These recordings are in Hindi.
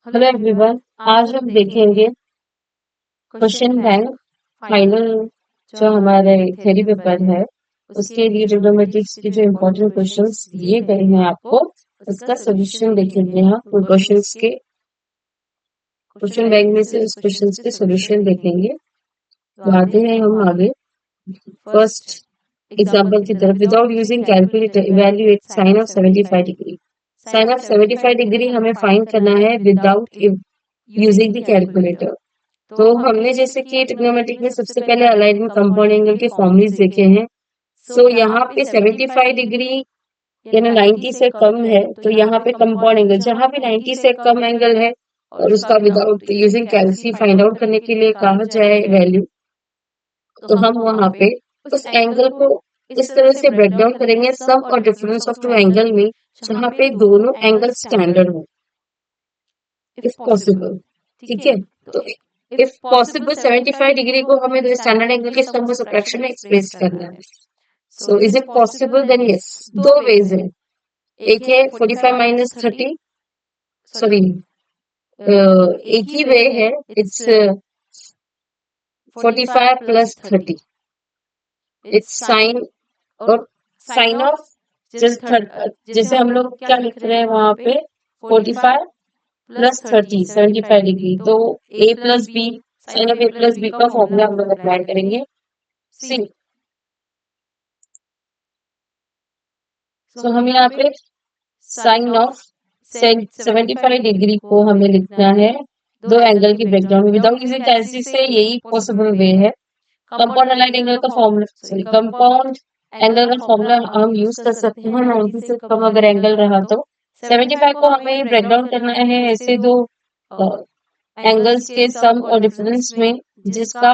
हेलो एवरीवन, आज हम देखेंगे क्वेश्चन बैंक फाइनल जो हमारे थ्योरी पेपर है उसके लिए ट्रिग्नोमेट्रिक्स के जो इम्पोर्टेंट क्वेश्चंस दिए गए हैं आपको उसका सोल्यूशन देखेंगे। हम उन क्वेश्चंस के क्वेश्चन बैंक में से उस क्वेश्चंस के सोल्यूशन देखेंगे। तो आते हैं हम आगे फर्स्ट एग्जाम्पल की तरफ। Without using calculator evaluate sine of 75 degree. Sine of 75 degree हमें फाइंड करना है विदाउट यूजिंग द कैलकुलेटर। तो हमने जैसे कि ट्रिग्नोमेट्रिक में सबसे पहले अलाइंड में कंपाउंड एंगल के फॉर्मूलेस देखे हैं। सो यहाँ पे 75 डिग्री यानी 90 से कम है, तो यहाँ पे कंपाउंड एंगल जहां भी 90 से कम एंगल है और उसका विदाउट यूजिंग कैलसी फाइंड आउट करने के लिए कहा जाए वैल्यू, तो हम वहां पे उस एंगल को इस तरह से ब्रेक डाउन करेंगे सम और डिफरेंस ऑफ टू एंगल में, जहां पे दोनों एंगल स्टैंडर्ड हो इफ पॉसिबल। ठीक है, तो इफ पॉसिबल 75 डिग्री को हमें दो स्टैंडर्ड एंगल के सम और सबट्रैक्शन में एक्सप्रेस करना है। So is it possible? Then yes, दो वेज है। एक है 45 माइनस 30, सॉरी एक ही वे है, इट्स 45 प्लस 30। इट्स साइन और साइन ऑफ जैसे हम लोग क्या लिख रहे हैं वहां पे 45 प्लस 30 75 डिग्री, तो a plus B sine of a plus B का फॉर्मूला हम लोग अप्लाई करेंगे। सी सो हम यहाँ पे साइन ऑफ 75 डिग्री को हमें लिखना है दो एंगल की ब्रेकडाउन में विदाउट यूजिंग कैलसी से, यही पॉसिबल वे है। कंपाउंड अलाइंड एंगल का फॉर्मूला, सॉरी कंपाउंड एंगल का फॉर्मूला हम यूज कर सकते हैं 90 से कम अगर एंगल रहा तो। 75 को हमें ब्रेकडाउन करना है ऐसे दो एंगल्स के सम और डिफरेंस में, जिसका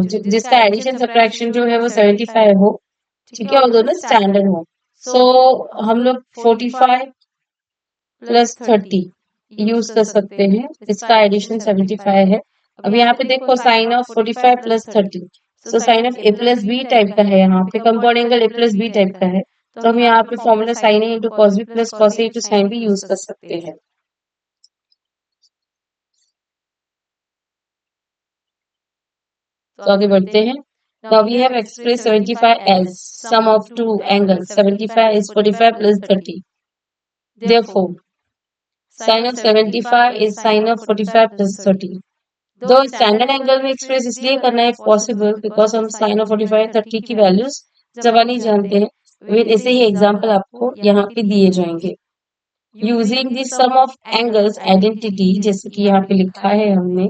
जिसका एडिशन सबट्रैक्शन जो है वो 75 हो। ठीक है, और दोनों स्टैंडर्ड हो। सो हम लोग 45 प्लस 30 यूज कर सकते हैं, इसका एडिशन 75 है। अब यहाँ पे देखो sine of 45 plus 30, so sine of A plus B type का है, यहाँ पे compound angle A plus B type का है, तो हम यहाँ पे formula sine A into cos B plus cos A into sine B use कर सकते हैं। तो आगे बढ़ते हैं। Now we have expressed 75 as sum of two angles. 75 is 45 plus 30. Therefore, sin of 75 is sin of 45 plus 30. दो स्टैंडर्ड एंगल में एक्सप्रेस इसलिए करना है पॉसिबल बिकॉज हम साइन ऑफ 45 30 की वैल्यूज जब नहीं जानते हैं। फिर ऐसे ही एग्जांपल आपको यहाँ पे दिए जाएंगे। Using the sum of angles identity, जैसे कि यहाँ पे लिखा है हमने,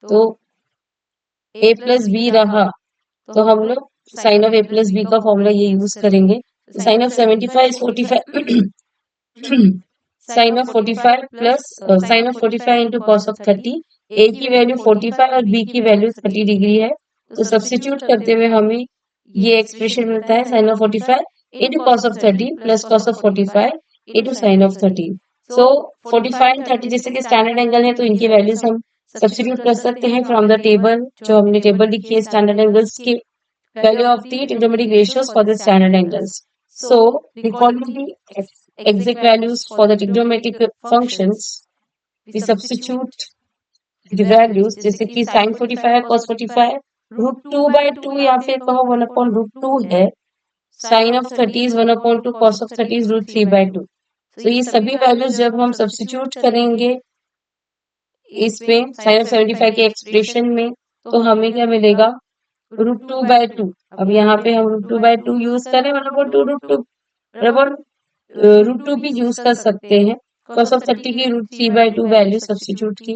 तो ए प्लस बी रहा तो हम लोग sine of A plus B का फॉर्मूला ये यूज करेंगे। Sine of 75 is 45 sine of 45 plus sine of 45 into cos of 30। A की वैल्यू 45 और बी की वैल्यू 30 डिग्री है, तो सब्स्टिट्यूट करते हुए हमें ये एक्सप्रेशन मिलता है sine of 45 into cos of 30 plus cos of 45 into sine of 30। So 45 and 30 जैसे कि स्टैंडर्ड एंगल है, तो इनकी वैल्यूज हम सब्स्टिट्यूट कर सकते हैं फ्रॉम द टेबल, जो हमने टेबल लिखी है स्टैंडर्ड एंगल्स की value of the trigonometric ratios for the standard angles. So, recalling the exact values for the trigonometric functions, we substitute the values जैसे कि sin 45 है, cos 45 रूट 2/2 या फिर कहो 1/√2 है, sin of 30 is 1/2, cos of 30 is root 3/2। तो ये सभी वैल्यूज जब हम सब्स्टिट्यूट करेंगे इस पे sin of 75 के एक्सप्रेशन में, तो हमें क्या मिलेगा √2/2। अब यहाँ पे हम √2/2 यूज करें, मतलब √2 भी यूज कर सकते हैं। cos ऑफ 30 की √3/2 वैल्यू सब्स्टिट्यूट की,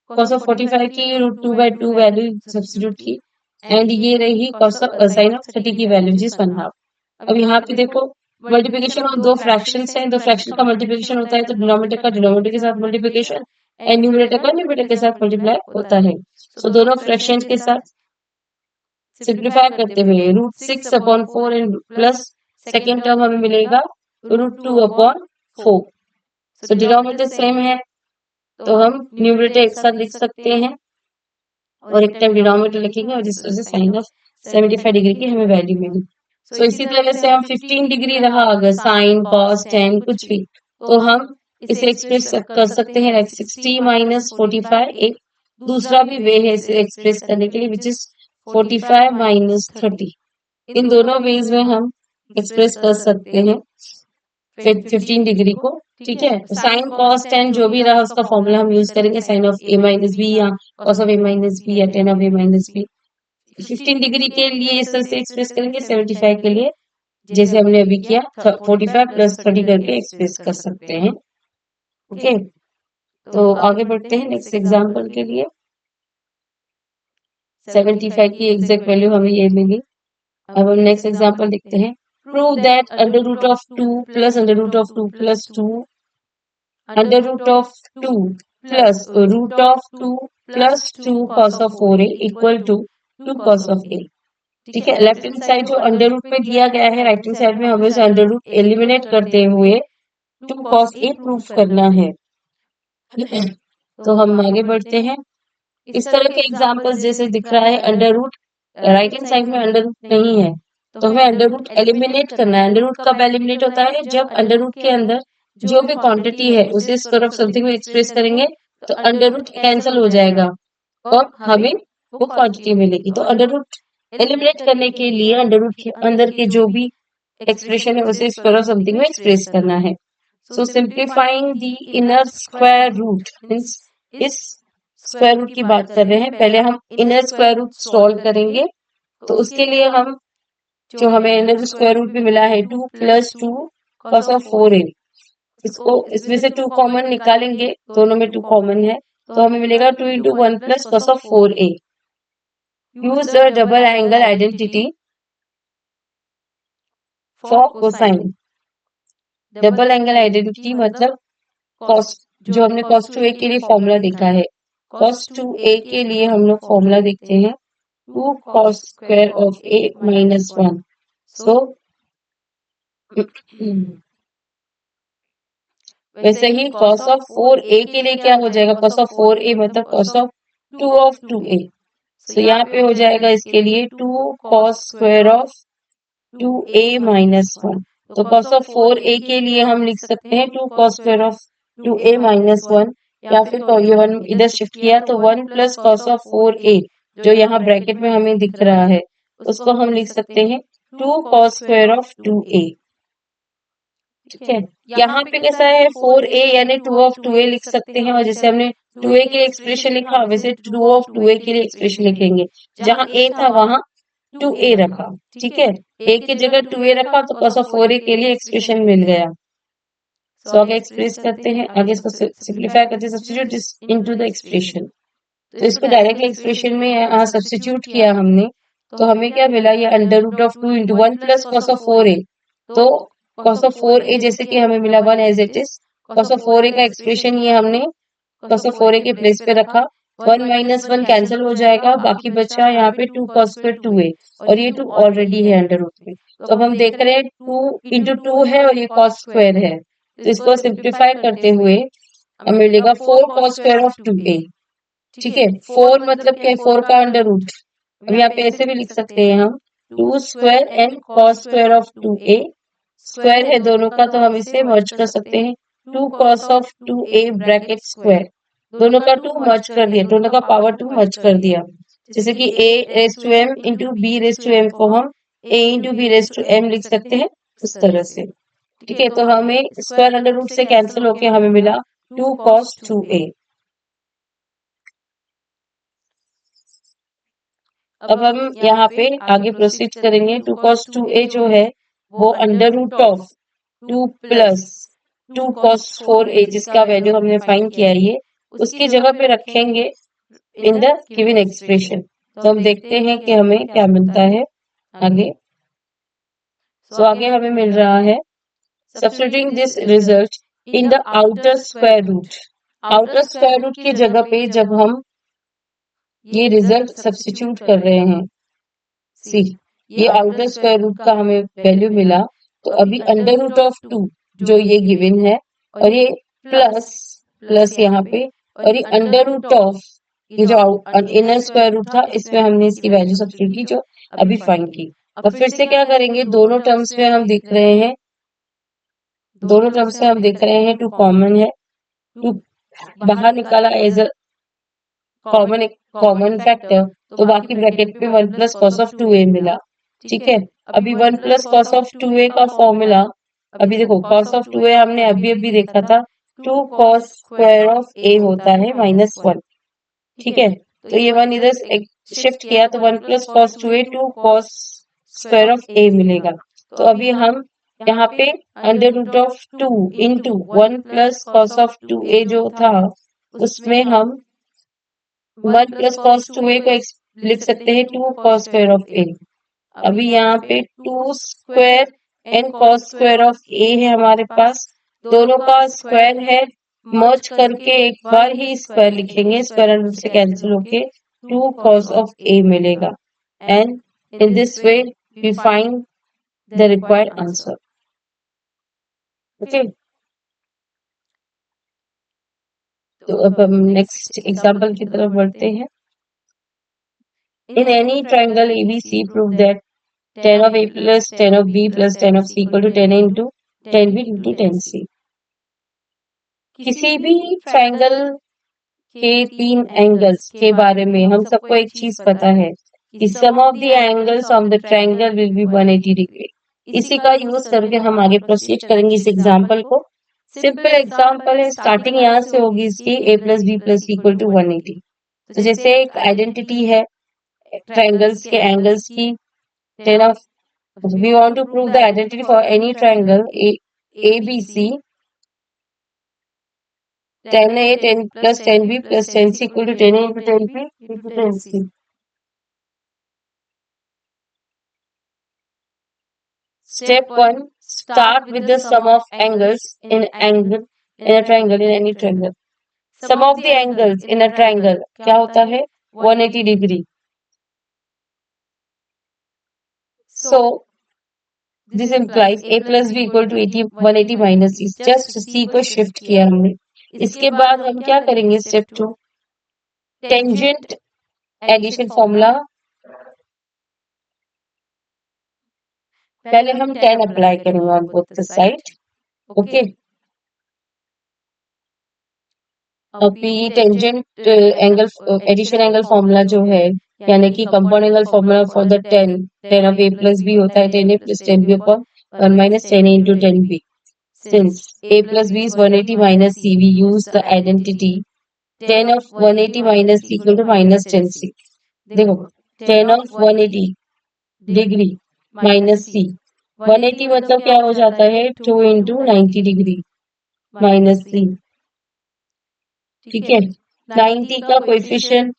cos ऑफ 45 की √2/2 वैल्यू सब्स्टिट्यूट की, एंड ये रही sin ऑफ 30 की वैल्यू जिस 1/2। अब यहाँ पे देखो मल्टीप्लिकेशन ऑफ दो फ्रैक्शंस हैं, दो फ्रैक्शन का मल्टीप्लिकेशन होता है तो डिनोमिनेटर का डिनोमिनेटर के साथ मल्टीप्लिकेशन एंड न्यूमरेटर का न्यूमरेटर के साथ मल्टीप्लाई होता है। सो दोनों फ्रैक्शंस के साथ सिंप्लीफाई करते हुए √6/4 एंड प्लस सेकेंड टर्म हमें मिलेगा √2/4। सो डिनोमिनेटर सेम है तो हम न्यूमरेटर एक साथ लिख सकते हैं और एक टाइम डिनोमिनेटर लिखेंगे और जिस वजह से साइन ऑफ 75 डिग्री की हमें वैल्यू मिली। सो इसी तरह से हम 15 डिग्री रहा अगर साइन कॉस टेन कुछ भी, तो हम इसे एक्सप्रेस कर सकते हैं लाइक 60 माइनस 45। एक दूसरा भी वे है इसे एक्सप्रेस करने के लिए विच इज 45 माइनस 30। इन दोनों वेज में हम एक्सप्रेस कर सकते हैं 15 डिग्री को। ठीक है, तो साइन कॉस टेन जो भी रहा उसका फॉर्मूला हम यूज करेंगे sine of A minus B या cos of A minus B या tan of A minus B. 15 degree के लिए इस तरह से एक्सप्रेस करेंगे, 75 के लिए जैसे हमने अभी किया 45 प्लस 30 करके एक्सप्रेस कर सकते हैं। ओके, तो आगे बढ़ते हैं नेक्स्ट एग्जांपल के लिए। 75 की एग्जैक्ट वैल्यू हमें ये मिली। अब हम नेक्स्ट एग्जांपल देखते हैं। Prove that under root of 2 plus under root of 2 plus 2 under root of 2 plus root of 2 plus 2 cos of 4a equal to 2 cos of a। ठीक है, लेफ्ट हैंड साइड जो अंडर रूट में दिया गया है, राइट हैंड साइड में हमें उसे अंडर रूट एलिमिनेट करते हुए 2 cos a प्रूफ करना है। तो हम आगे बढ़ते हैं। इस तरह के एग्जांपल्स जैसे दिख रहा है under root, right hand side में अंडर रूट नहीं है तो हमें अंडर रूट एलिमिनेट करना है। अंडर रूट कब एलिमिनेट होता है? जब अंडर रूट के अंदर जो भी क्वांटिटी है उसे स्क्वायर ऑफ समथिंग में एक्सप्रेस करेंगे तो अंडर रूट कैंसिल हो जाएगा और हमें वो क्वांटिटी मिलेगी। तो अंडर रूट एलिमिनेट करने के लिए अंडर रूट के अंदर के जो भी एक्सप्रेशन है उसे स्क्वायर ऑफ समथिंग में एक्सप्रेस करना है। So simplifying the inner square root means इस स्क्वायर रूट की बात कर रहे हैं। पहले हम इनर स्क्वायर रूट सॉल्व करेंगे, तो उसके लिए हम जो हमें इनर स्क्वायर रूट भी मिला है 2 प्लस 2 cos ऑफ 4a, इसको इसमें से 2 कॉमन निकालेंगे, दोनों में 2 कॉमन है तो हमें मिलेगा 2 into 1 plus cos of 4a। Use the double angle identity for cosine. Double angle identity मतलब cos, जो हमने cos 2a के लिए फॉर्मूला देखा है, cos 2a के लिए हम लोग फॉर्मूला देखते हैं 2 cos square of a minus 1। सो वैसे ही cos ऑफ 4a के लिए क्या हो जाएगा? cos ऑफ 4a मतलब cos ऑफ 2 ऑफ 2a। सो यहाँ पे हो जाएगा इसके लिए 2 cos square of 2a minus 1। तो cos ऑफ 4a के लिए हम लिख सकते हैं 2 cos square of 2a minus 1, या फिर ये 1 इधर शिफ्ट किया तो 1 प्लस cos ऑफ 4a जो यहाँ ब्रैकेट में हमें दिख रहा है उसको हम लिख सकते हैं 2 cos स्क्वायर ऑफ 2a। ठीक है, यहाँ पे कैसा है 4a यानी 2 ऑफ 2a लिख सकते हैं, और जैसे हमने 2a के लिए एक्सप्रेशन लिखा वैसे 2 ऑफ 2a के लिए एक्सप्रेशन लिखेंगे। जहां a था वहां 2a रखा। ठीक है, a की जगह 2a रखा तो cos ऑफ 4a के लिए एक्सप्रेशन मिल गया। सो आगे एक्सप्रेस करते हैं, आगे इसको सिंप्लीफाई करते हैं, substitute this into the expression. तो इसको डायरेक्टली एक्सप्रेशन में यहाँ सब्स्टिट्यूट किया हमने तो हमें क्या मिला? ये under root of 2 into 1 plus cos of 4a। तो cos ऑफ 4a जैसे कि हमें मिला 1 as it is, cos of 4a का एक्सप्रेशन ये हमने cos ऑफ 4a के प्लेस पे रखा, 1 माइनस 1 कैंसिल हो जाएगा, बाकी बचा यहाँ पे 2 cos स्क्वायर 2a, और ये 2 ऑलरेडी है अंडर रूट में। तो अब हम देख रहे हैं 2 इंटू 2 है और ये cos स्क्वायर है, तो इसको सिंप्लीफाई करते हुए हमें मिलेगा 4 cos स्क्वायर ऑफ 2a। ठीक है, 4 मतलब क्या है? 4 का अंडर रूट। अब यहाँ पे ऐसे भी लिख सकते हैं हम 2 square and cos square of 2a, square है दोनों का तो हम इसे मर्ज कर सकते हैं 2 cos of 2a bracket square. दोनों का 2 मर्ज कर दिया, दोनों का पावर 2 मर्ज कर दिया, जैसे कि a raise to m into b raise to m को हम a into b raise to m लिख सकते हैं उस तरह से। ठीक है, तो हमें स्क्वायर अंडर रूट से कैंसिल होके हमें मिला 2 cos 2a। अब हम यहाँ पे आगे प्रोसीड करेंगे। 2 cos 2a जो है वो under root of 2 plus 2 cos 4a जिसका वैल्यू हमने फाइंड किया है ये उसकी जगह पे रखेंगे इन द गिवन एक्सप्रेशन। तो हम देखते हैं कि हमें क्या मिलता है आगे। सो आगे हमें मिल रहा है substituting this result in the outer square root. Outer square root की जगह पे जब हम ये रिजल्ट सब्स्टिट्यूट कर रहे हैं, सी ये आउटर स्क्वायर रूट का हमें वैल्यू मिला, तो अभी अंडर रूट ऑफ 2 जो ये गिवन है और ये प्लस प्लस यहाँ पे और ये अंडर रूट ऑफ ये जो इनर स्क्वायर रूट था इसमें हमने इसकी वैल्यू सब्स्टिट्यूट की जो अभी फाइंड की। अब फिर से क्या करेंगे, दोनों टर्म्स में हम दिख रहे हैं दोनों तरफ से हम देख रहे हैं 2 कॉमन है, 2 बाहर निकाला एज अ कॉमन फैक्टर, तो बाकी ब्रैकेट में 1 प्लस कॉस ऑफ 2a मिला। ठीक है, अभी 1 प्लस कॉस ऑफ 2a का फॉर्मूला, अभी देखो कॉस ऑफ 2a हमने अभी अभी देखा था, 2 कॉस स्क्वायर ऑफ a होता है -1। ठीक है, तो ये 1 इधर शिफ्ट किया तो 1 plus cos 2a 2 cos square of a मिलेगा। तो अभी हम यहाँ पे under root of 2 into 1 plus cos of 2a जो था उसमें हम 1 प्लस कॉस 2a को लिख सकते हैं 2 कॉस स्क्वायर ऑफ a। अभी यहाँ पे 2 square and cos square of a है हमारे पास, दोनों का स्क्वायर है, मर्ज करके एक बार ही स्क्वायर लिखेंगे, स्क्वायर रूट से कैंसिल होके 2 cos of a मिलेगा, and in this way we find the required answer. Okay, तो अब हम नेक्स्ट एग्जांपल की तरफ बढ़ते हैं। In any triangle ABC, prove that tan of A plus tan of B plus tan of C equal to tan A into tan B into tan C. किसी भी ट्रायंगल के 3 एंगल्स के बारे में हम सबको एक चीज पता है कि sum of the angles of the triangle will be 180 degree. इसी का यूज करके हम आगे प्रोसीड करेंगे इस एग्जांपल को। सिंपल एग्जांपल है, स्टार्टिंग यहाँ से होगी इसकी a plus B plus equal to 180। तो जैसे एक आइडेंटिटी है ट्रायंगल्स के एंगल्स की, tan of we want to prove the identity for any triangle ABC, tan A tan plus tan B plus tan C equal to tan A into tan B into tan C. Step 1, start with the sum of angles in a triangle in any triangle. Sum of the angles in a triangle क्या होता है 180 degree. So this implies a plus b equal to 180 minus c, just c को शिफ्ट किया हमने। इसके बाद हम क्या करेंगे स्टेप 2, टेंजेंट एडिशन फॉर्मूला। पहले हम tan अप्लाई करेंगे on both the side. Okay, अभी tangent angle addition angle formula जो है, यानी कि compound angle formula for the tan of a plus b होता है tan a plus tan b upon 1 minus tan a into tan b। Since a plus b is 180 minus c, we use the identity tan of 180 minus c equal to minus tan c। देखो tan of 180 degree minus c, 180 मतलब क्या हो जाता है 2 into 90 डिग्री माइनस c। ठीक है, 90 का कोएफिशिएंट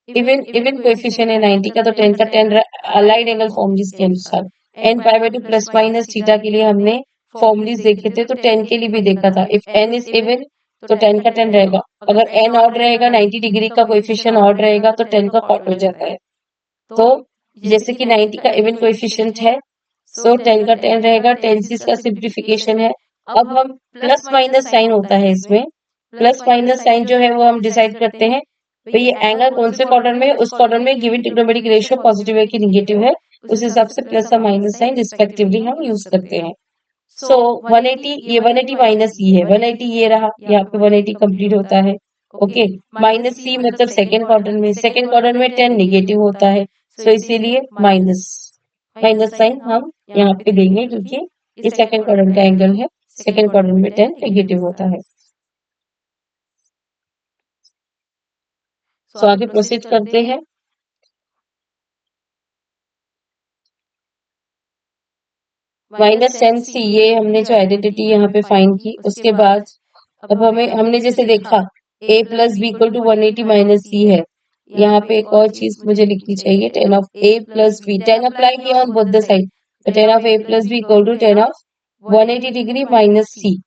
इवन इवन कोएफिशिएंट है 90 का, तो 10 का 10 अलाइड एंगल फॉर्म जिसके अनुसार n pi by 2 plus minus theta के लिए हमने फॉर्मूलीज देखे थे, तो 10 के लिए भी देखा था। इफ n इज इवन तो 10 का 10 रहेगा, अगर n ऑड रहेगा 90 डिग्री का कोएफिशिएंट ऑड रहेगा तो 10 का कॉट हो जाता है। तो जैसे कि 90 का इवन कोएफिशिएंट है, सो 10 का 10 रहेगा, 10 से इसका सिंप्लीफिकेशन है। अब हम प्लस माइनस साइन होता है इसमें, प्लस माइनस साइन जो है वो हम डिसाइड करते हैं भाई ये एंगल कौन से क्वाड्रेंट में, उस क्वाड्रेंट में गिवन ट्रिग्नोमेट्रिक रेशियो पॉजिटिव है कि नेगेटिव है, उस हिसाब से प्लस और माइनस साइन रिस्पेक्टिवली हम यूज करते हैं। सो 180 ये 180 माइनस ई है, 180 ये रहा, यहाँ पे 180 कंप्लीट होता है। ओके, माइनस सी मतलब सेकेंड क्वाड्रेंट में, सेकेंड क्वाड्रेंट में 10 नेगेटिव होता है, सो इसीलिए माइनस माइनस साइन हम यहाँ पे देंगे क्योंकि ये सेकेंड क्वाड्रेंट का एंगल है, सेकेंड क्वाड्रेंट में 10 नेगेटिव होता है। सो आगे प्रोसीड करते हैं। माइनस टेन सी, ये हमने जो आइडेंटिटी यहाँ पे फाइंड की, उसके बाद अब हमने जैसे देखा a plus B equal to 180 minus C है, यहाँ पे एक और चीज मुझे लिखनी चाहिए, tan of a plus B, tan apply किया ऑन बोथ द साइड, तो tan of a plus B equal to tan of 180 degree minus C.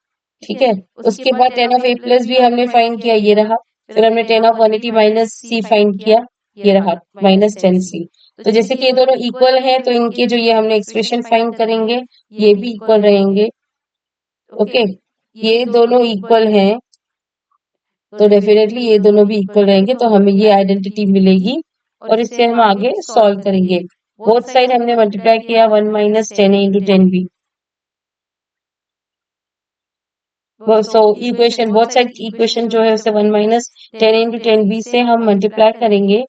ठीक है, उसके बाद tan of a plus B हमने फाइंड किया, ये रहा, फिर हमने tan of 180 minus C find किया, ये रहा माइनस टेन सी। तो जैसे कि ये दोनों इक्वल है, तो इनके जो ये हमने एक्सप्रेशन फाइंड करेंगे ये भी इक्वल रहेंगे। ओके, ये दोनों इक्वल हैं तो डेफिनेटली ये दोनों भी इक्वल रहेंगे, तो हमें ये आइडेंटिटी मिलेगी और इससे हम आगे सॉल्व करेंगे। बोथ साइड हमने मल्टीप्लाई किया 1 minus 10a into 10b, so equation both side equation जो है उसे 1 माइनस 10 इंटू 10b से हम मल्टीप्लाई करेंगे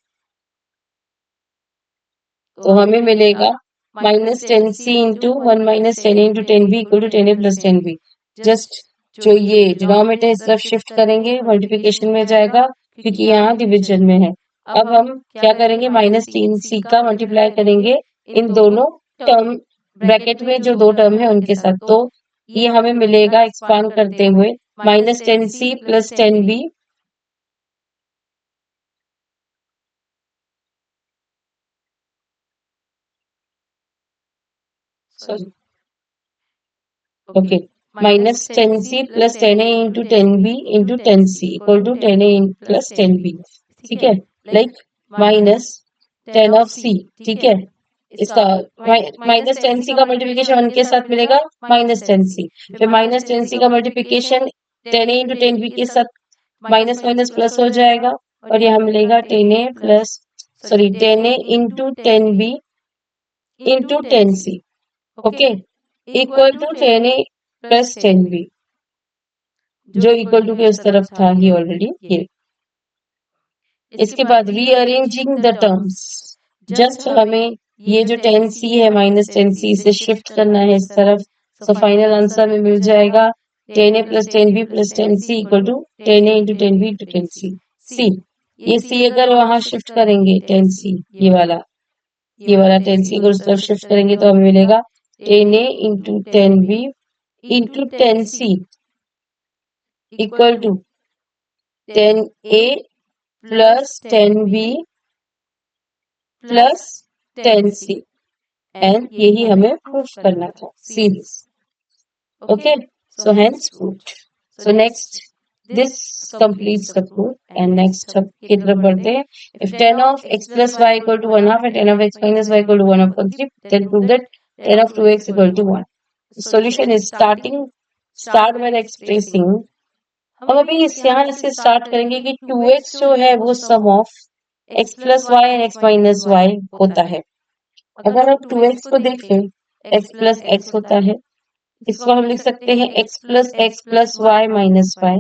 तो हमें मिलेगा minus 10c into 1 minus 10 into 10b equal to 10a plus 10b। Just जो ये डिनोमिनेटर इस तरफ शिफ्ट करेंगे मल्टीप्लिकेशन में जाएगा क्योंकि यहाँ डिविजन में है। अब हम क्या करेंगे माइनस 3c का मल्टीप्लाई करेंगे इन दोनों टर्म ब्रैकेट में जो दो टर्म है उनके साथ, तो ये हमें मिलेगा एक्सपांड करते हुए minus 10c plus 10b sorry okay minus 10c plus 10a into 10b into 10c equal to 10a plus 10b। ठीक है, लाइक माइनस 10 ऑफ c। ठीक है, इसका माइनस 10c का मल्टीप्लिकेशन 1 के साथ मिलेगा माइनस 10c, फिर माइनस 10c का मल्टीप्लिकेशन 10a इंटू 10b के साथ माइनस माइनस प्लस हो जाएगा और यहाँ मिलेगा 10a plus sorry 10a into 10b into 10c okay equal to 10a plus 10b जो इक्वल टू के उस तरफ था ही ऑलरेडी ये। इसके बाद रीअरेंजिंग द टर्म्स, जस्ट हमें ये जो 10c है माइनस 10c से शिफ्ट करना है इस तरफ, सो फाइनल आंसर में मिल जाएगा 10a plus 10b plus 10c equal to 10a into 10b into 10c। See ये c अगर वहां शिफ्ट करेंगे 10c ये वाला 10c अगर उस तरफ शिफ्ट करेंगे तो हमें मिलेगा 10a into 10b into 10c equal to 10a plus 10b plus 10c and यही हमें प्रूफ करना था see this okay so hence proved. So next this completes the proof and next अब की तरफ बढ़ते हैं। if 10 of x plus y equal to 1 half and 10 of x minus y equal to 1 upon 3 then prove that 10 of 2x equal to 1। solution is start by expressing, हम अभी इस यहाँ से स्टार्ट करेंगे कि 2x जो है वो sum of x plus Y and x minus Y होता है। अगर हम 2x को देखें x प्लस x होता है, इसको हम लिख सकते हैं x plus y minus y.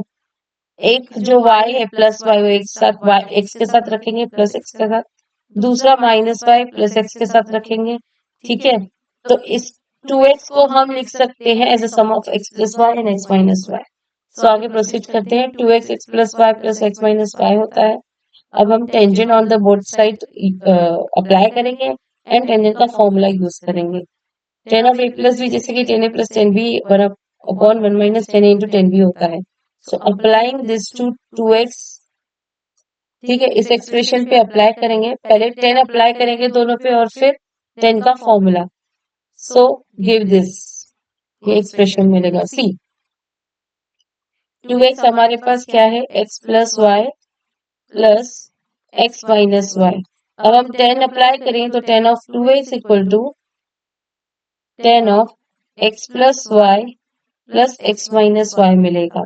एक जो y है प्लस वाई वो एक साथ y x के साथ रखेंगे प्लस x के साथ, दूसरा माइनस वाई प्लस x के साथ रखेंगे। ठीक है, तो इस 2x को हम लिख सकते हैं as a sum of x plus Y and x minus Y. So आगे प्रोसीड करते हैं। 2x x plus Y plus x minus Y होता है। अब हम tangent on the both side apply करेंगे एंड टेंजेंट का फॉर्मूला यूज करेंगे। 10 ऑफ a प्लस बी जैसे कि 10a plus 10b upon 1 minus 10a into 10b होता है। So applying this to 2x, ठीक है, इस एक्सप्रेशन पे अप्लाई करेंगे। पहले 10 अप्लाई करेंगे दोनों पे और फिर 10 का फॉर्मूला। सो गिव दिस, ये एक्सप्रेशन मिलेगा। सी 2x हमारे पास क्या है x plus Y plus x minus y. अब हम 10 अप्लाई करें तो 10 of 2x equal to 10 of x plus Y plus x minus y मिलेगा।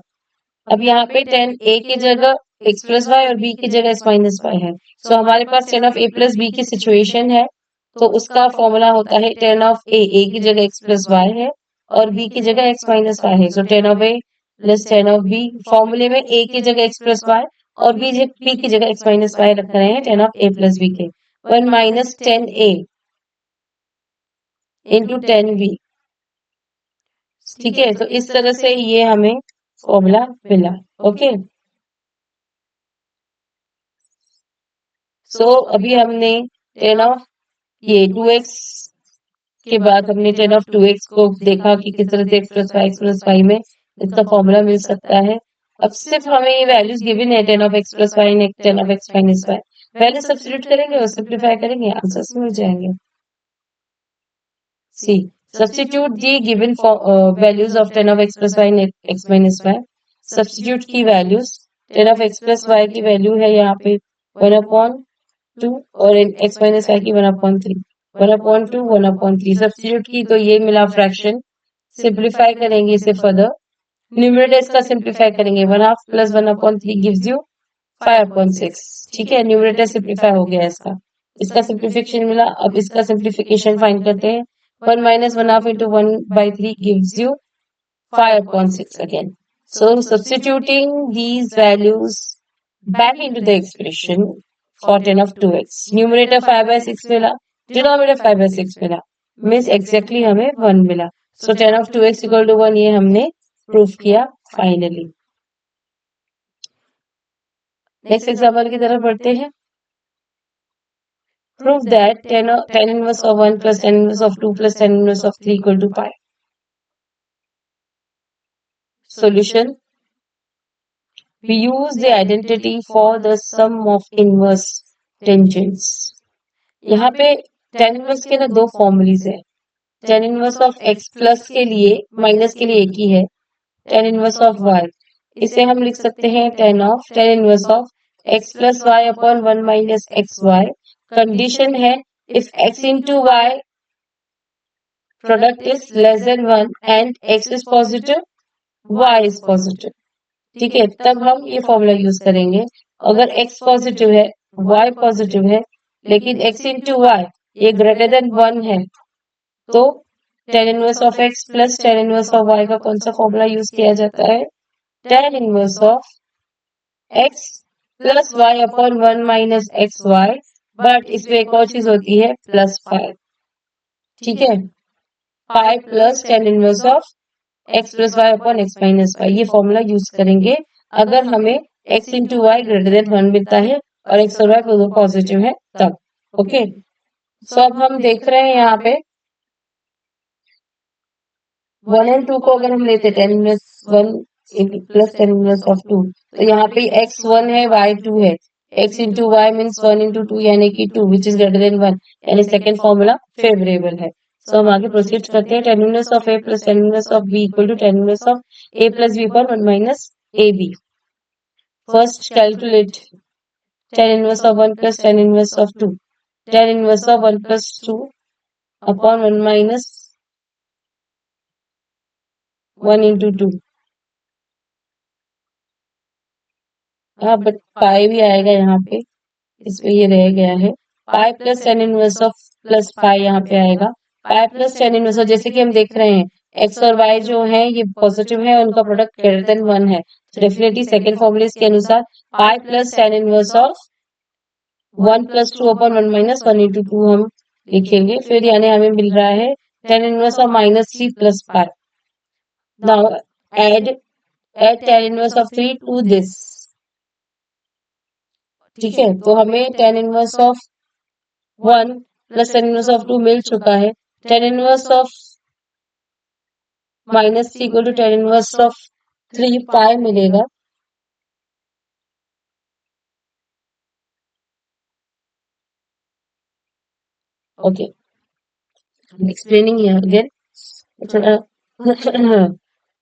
अब यहाँ पे 10 a की जगह x प्लस वाई और b की जगह x माइनस वाई है। सो हमारे पास 10 ऑफ a प्लस b की सिचुएशन है, तो उसका फॉर्मूला होता है 10 ऑफ a की जगह x प्लस वाई है और b की जगह x माइनस वाई है। सो 10 of a plus 10 of b, फॉर्मूले में a की जगह x प्लस वाई और b की जगह x माइनस वाई रख रहे हैं 10 ऑफ a प्लस b के। 1 माइनस 10a इंटू 10b। ठीक है, तो इस तरह से ये हमें फॉर्मूला मिला। ओके, सो अभी हमने 10 ऑफ ये 2x के बाद हमने 10 ऑफ 2x को देखा कि किस तरह से x प्लस वाई में इसका फॉर्मूला मिल सकता है। अब सिर्फ हमें ये वैल्यूज गिवन है 10 of x plus Y and 10 of x minus Y, value substitute करेंगे और सिंप्लीफाई करेंगे, आंसर्स मिल जाएंगे। See substitute the given values of 10 of x plus Y and x minus Y. Substitute की values 10 of x plus Y की वैल्यू है यहाँ पे 1/2 और x माइनस वाई की 1/3, 1/2 1/3 सब्स्टिट्यूट की तो ये मिला फ्रैक्शन। सिंप्लीफाई करेंगे इसे फर्दर, न्यूमरेटर इसका सिंप्लीफाई करेंगे 1/2 प्लस 1/3 गिव्स यू 5/6। ठीक है, न्यूमरेटर सिंप्लीफाई हो गया इसका सिंप्लीफिकेशन मिला। अब इसका सिंप्लीफिकेशन फाइंड करते हैं। 1 minus 1/2 into 1/3 gives you 5/6 again. So substituting these values back into the expression for tan of 2x, numerator 5 by 6 मिला, denominator 5 by 6 मिला, means exactly हमें 1 मिला. So tan of 2x equal to 1 ये हमने प्रूफ किया फाइनली. नेक्स्ट एग्जाम्पल की तरफ बढ़ते हैं. Prove that tan inverse of 1 plus tan inverse of 2 plus tan inverse of 3 equal to pi. Solution. We use the identity for the sum of inverse tangents. यहाँ पे tan inverse के ना दो फॉर्मूलीज है. tan inverse of x plus के लिए माइनस के लिए एक ही है. tan inverse of y इसे हम लिख सकते हैं tan inverse of x plus y upon 1 minus xy. Condition है if x into y product is less than 1 and x is positive, y is positive. ठीक है, तब हम ये फॉर्मूला यूज करेंगे. अगर x पॉजिटिव है, y पॉजिटिव है, लेकिन x into y ये ग्रेटर देन 1 है, तो tan inverse of x plus tan inverse of y का कौन सा फॉर्मूला यूज किया जाता है? tan inverse of x plus y upon 1 minus x y. But इसमें एक और चीज होती है प्लस 5. ठीक है, 5 plus tan inverse of x plus y upon x minus y ये फॉर्मूला यूज करेंगे अगर हमें x into y greater than 1 मिलता है और x और y दोनों पॉजिटिव है तब. ओके, सो अब हम देख रहे हैं यहाँ पे 1 एंड 2 को अगर हम लेते tan inverse 1 plus tan inverse of 2, तो यहाँ पे x 1 है y 2 है. x into y means 1 into 2 यानी कि 2 विच इज ग्रेटर देन 1, यानी सेकेंड फॉर्मूला फेवरेबल है. सो हम आगे प्रोसीड करते हैं. tan inverse of a plus tan inverse of b equal to tan inverse of a plus b पर 1 minus ab. First calculate tan inverse of 1 plus tan inverse of 2. tan inverse of 1 plus 2 upon 1 minus 1 into 2. हाँ, बट पाई भी आएगा यहाँ पे, इसमें ये रह गया है. पाई plus tan inverse of plus pi यहाँ पे आएगा. पाई प्लस tan इनवर्स ऑफ, जैसे कि हम देख रहे हैं x और y जो है ये पॉजिटिव है, उनका प्रोडक्ट ग्रेटर देन 1 है, तो डेफिनेटली सेकंड फॉर्मूले के अनुसार पाई plus tan inverse of 1 plus 2 upon 1 minus 1 into 2 हम लिखेंगे. फिर यानी हमें मिल रहा है tan inverse of minus 3 plus pi. Now add tan inverse of 3 to this. ठीक है, तो हमें tan inverse of 1 plus tan inverse of 2 मिल चुका है. tan inverse of minus 3 equal to tan inverse of 3 pi मिलेगा. ओके, एक्सप्लेनिंग हियर अगेन, थोड़ा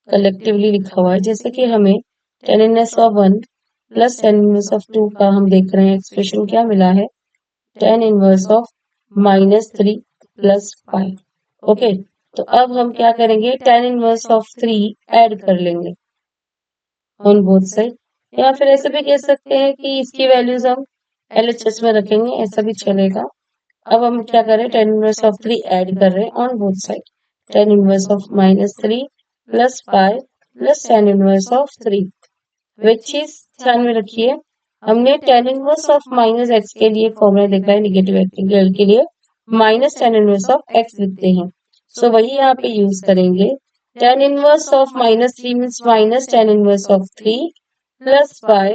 कलेक्टिवली लिखा हुआ है. जैसे कि हमें tan inverse of 1 plus tan inverse of 2 का हम देख रहे हैं एक्सप्रेशन क्या मिला है, tan inverse of minus 3 plus pi. Okay, तो अब हम क्या करेंगे, tan इनवर्स ऑफ 3 ऐड कर लेंगे ऑन बोथ साइड, या फिर ऐसे भी कह सकते हैं कि इसकी वैल्यूज हम LHS में रखेंगे, ऐसा भी चलेगा. अब हम क्या करें, tan इनवर्स ऑफ 3 ऐड कर रहे हैं on both side. tan inverse of minus 3 plus pi plus tan inverse of 3. विच चीज ध्यान में रखिए, हमने tan inverse of minus x के लिए फॉर्मूला देखा है नेगेटिव इंटीग्रल के लिए minus tan inverse of x लिखते हैं. सो वही यहाँ पे यूज करेंगे. tan inverse of minus 3 means minus tan inverse of 3 plus pi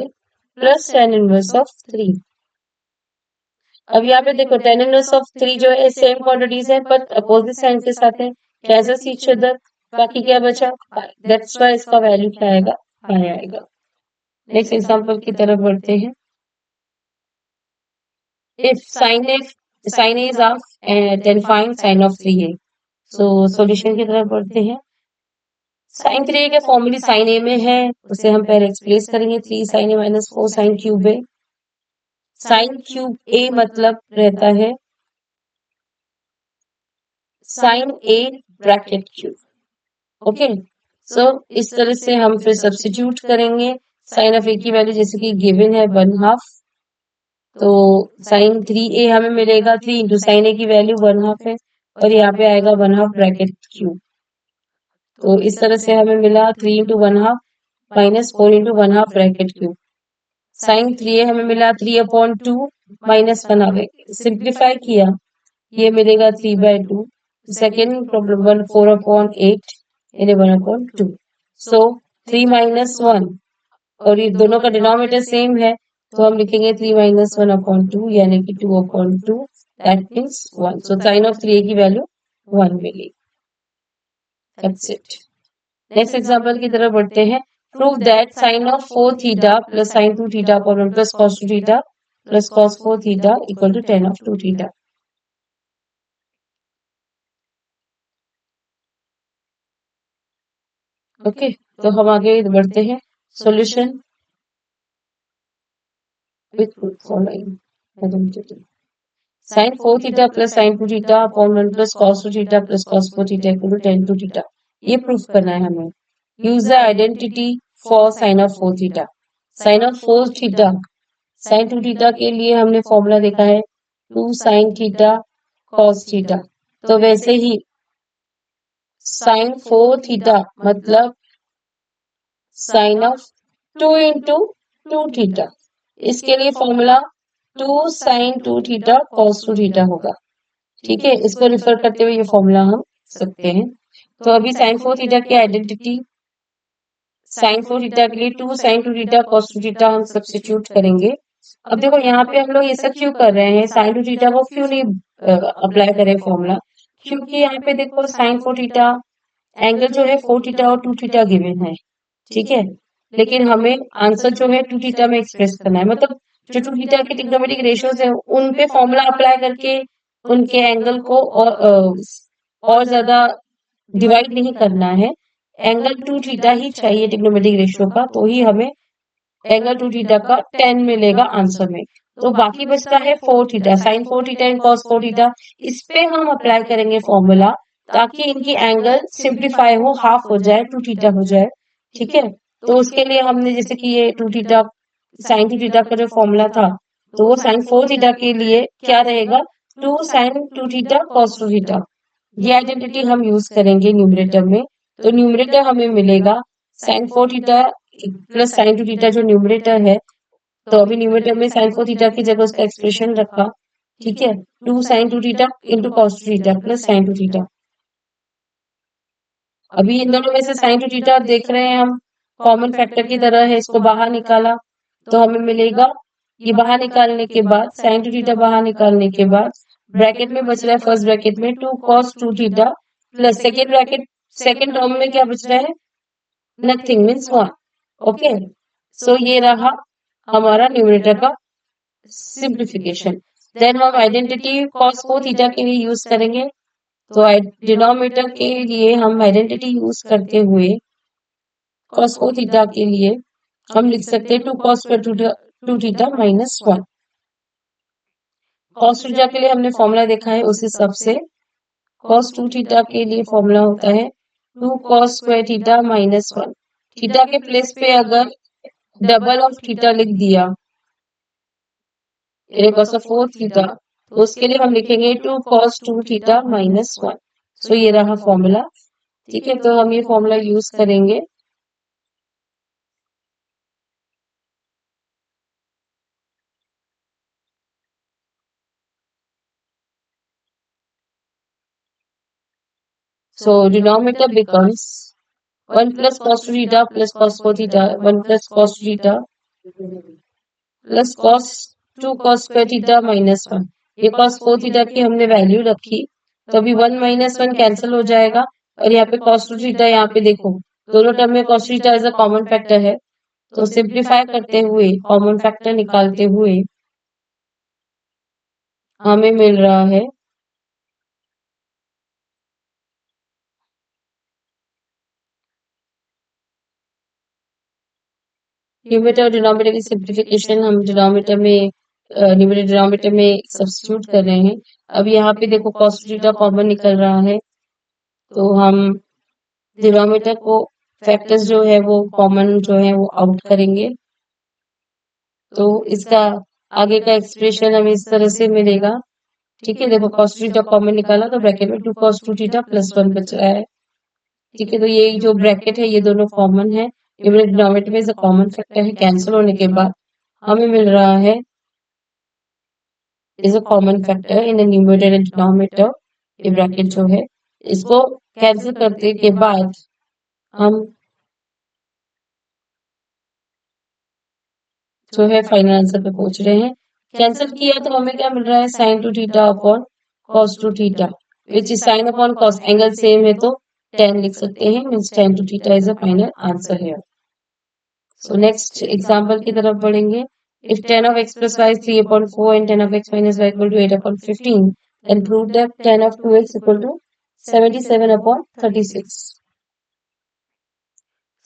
plus tan inverse of 3. अब यहाँ पे देखो tan इनवर्स ऑफ 3 जो है सेम क्वांटिटीज है बट अपोजिट साइन के साथ है, कैसे ईच अदर. बाकी क्या बचा, दैट्स व्हाई इसका वैल्यू क्या आएगा, पाई आएगा. नेक्स्ट एग्जांपल की तरफ बढ़ते हैं. If sin a is half then find sin of 3a. So solution की तरफ बढ़ते हैं. sin 3a के फॉर्मूले sin a में है, उसे हम पहले एक्सप्रेस करेंगे. 3 sin a minus 4 sin cube a. sin cube a मतलब रहता है sin a bracket cube. Okay, so इस तरह से हम फिर सब्स्टिट्यूट करेंगे. साइन ऑफ ए की वैल्यू जैसे कि गिवन है 1/2, तो साइन 3a हमें मिलेगा 3 इंटू साइन ए की वैल्यू 1/2 है और यहाँ पे आएगा 1/2 ब्रैकेट क्यूब. तो इस तरह से हमें मिला 3 into 1/2 minus 4 into 1/2 bracket cube. Sine 3a हमें मिला 3/2 माइनस 1 आ गए। सिंप्लीफाई किया, ये मिलेगा 3/2। सेकेंड प्रॉब्लम 1 4/8 यानी 1/2। सो 3 माइनस 1 और ये दोनों का डिनोमिनेटर सेम है, तो हम लिखेंगे 3 माइनस 1/2 यानी कि 2/2। That means 1। So sine of 3a की वैल्यू 1 मिली। That's it. नेक्स्ट एग्जांपल की तरफ बढ़ते हैं। Prove that sine of 4 theta plus sine 2 theta upon 1 plus cos 2 theta plus cos 4 theta equal to tan of 2 theta. Okay, तो हम आगे बढ़ते हैं। Solution with proof following identity. Sine 4 theta plus sine 2 theta upon 1 plus cos 2 theta plus cos 4 theta equal to tan 2 theta. ये प्रूफ करना है हमें। Use the identity for sine of 4 theta. Sine of 4 theta, sine 2 theta के लिए हमने फॉर्मूला देखा है 2 साइन थीटा कॉस थीटा। तो वैसे ही साइन 4 थीटा मतलब साइन ऑफ 2 इंटू 2 थीटा। इसके लिए formula 2 sine 2 theta cos 2 theta होगा। ठीक है, इसको रिफर करते हुए ये फॉर्मूला हम सकते हैं। तो अभी साइन 4 थीटा की आइडेंटिटी, साइन 4 थीटा के लिए 2 साइन 2 थीटा कॉस 2 थीटा हम सब्स्टिट्यूट करेंगे। अब देखो यहाँ पे हम लोग ये सब क्यों कर रहे हैं, साइन 2 थीटा को क्यों नहीं अप्लाई करें फॉर्मूला, क्योंकि यहाँ पे देखो साइन 4 थीटा एंगल जो है 4 थीटा और 2 थीटा गिवन है। ठीक है, लेकिन हमें आंसर जो है 2 थीटा में एक्सप्रेस करना है, मतलब जो 2 थीटा के ट्रिग्नोमेट्रिक रेशियोज है उन पे फॉर्मूला अप्लाई करके उनके एंगल को और ज्यादा डिवाइड नहीं करना है। एंगल 2 थीटा ही चाहिए ट्रिग्नोमेट्रिक रेशियो का, तो ही हमें एंगल 2 थीटा का 10 मिलेगा आंसर में। तो बाकी बचता है 4 theta, sine 4 theta and cos 4 theta. इस पे हम अप्लाई करेंगे फॉर्मूला ताकि इनकी एंगल सिंप्लीफाई हो, हाफ हो जाए, 2 थीटा हो जाए। ठीक है, तो उसके लिए हमने जैसे कि ये 2 थीटा साइन 2 थीटा का जो फॉर्मूला था, तो वो साइन 4 थीटा के लिए क्या रहेगा 2 साइन 2 थीटा कॉस 2 थीटा। ये आइडेंटिटी हम यूज करेंगे न्यूमरेटर में। तो न्यूमरेटर हमें मिलेगा sine 4 theta plus sine 2 theta जो न्यूमरेटर है, तो अभी न्यूमरेटर में साइन 4 थीटा की जगह उसका एक्सप्रेशन रखा। ठीक है, 2 sine 2 theta into cos 2 theta plus sine 2 theta. अभी इन दोनों में से साइन 2 थीटा देख रहे हैं हम कॉमन फैक्टर की तरह है, इसको बाहर निकाला तो हमें मिलेगा, ये बाहर निकालने के बाद साइन 2 थीटा बाहर निकालने के बाद ब्रैकेट में बच रहा है फर्स्ट ब्रैकेट में 2 cos 2 theta plus second bracket, second term में क्या बच रहा है, नथिंग मीन्स 1। ओके, सो ये रहा हमारा न्यूमरेटर का सिंप्लीफिकेशन। देन हम आइडेंटिटी कॉस 4 थीटा के लिए यूज करेंगे। तो डिनोमिनेटर के लिए हम आइडेंटिटी यूज करते हुए कॉस 4 थीटा के लिए हम लिख सकते हैं 2 cos 2 theta minus 1। Cos theta के लिए हमने फॉर्मूला देखा है, उस हिसाब से कॉस 2 थीटा के लिए फॉर्मूला होता है 2 cos square theta minus 1। Theta के प्लेस पे अगर डबल ऑफ थीटा लिख दिया कॉस ऑफ 4 थीटा, तो उसके लिए हम लिखेंगे 2 कॉस 2 थीटा माइनस 1। सो ये रहा फॉर्मूला। ठीक है, तो हम ये फॉर्मूला यूज करेंगे। So denominator becomes 1 plus cos 2 theta plus cos 4 theta, 1 plus cos 2 theta plus cos 2 cos square theta minus 1। ये cos 4 theta की हमने वैल्यू रखी, तो अभी 1 माइनस 1 कैंसिल हो जाएगा और यहाँ पे cos 2 theta, यहाँ पे देखो दोनों टर्म में cos 2 theta as a common factor है, तो सिंप्लीफाई करते हुए कॉमन फैक्टर निकालते हुए हमें मिल रहा है न्यूमरेटर और डिनोमिनेटर की सिंप्लीफिकेशन हम डिनोमिनेटर में न्यूमरेटर डिनोमिनेटर में सब्स्टिट्यूट कर रहे हैं। अब यहाँ पे देखो cos थीटा कॉमन निकल रहा है, तो हम डिनोमिनेटर को फैक्टर्स जो है वो कॉमन जो है वो आउट करेंगे, तो इसका आगे का एक्सप्रेशन हमें इस तरह से मिलेगा। ठीक है, देखो cos थीटा कॉमन निकाला तो ब्रैकेट में 2 cos 2 थीटा प्लस 1 बच रहा है। ठीक है, तो ये जो ब्रैकेट है ये दोनों कॉमन है, न्यूमरेटर डिनोमिनेटर में इज अ कॉमन फैक्टर है, कैंसिल होने के बाद हमें मिल रहा है is a common factor in the numerator and denominator. ये ब्रैकेट जो है इसको कैंसिल करने के बाद हम जो है फाइनल आंसर पे पहुंच रहे हैं। कैंसिल किया तो हमें क्या मिल रहा है, sine two theta upon cos two theta, which is sine upon cos, angle same है तो tan लिख सकते हैं, means tan two theta is a final answer है। सो नेक्स्ट एग्जांपल की तरफ बढ़ेंगे। If tan of x plus y is 3 upon 4 and tan of x minus y equal to 8 upon 15, then prove that tan of 2x equal to 77 upon 36.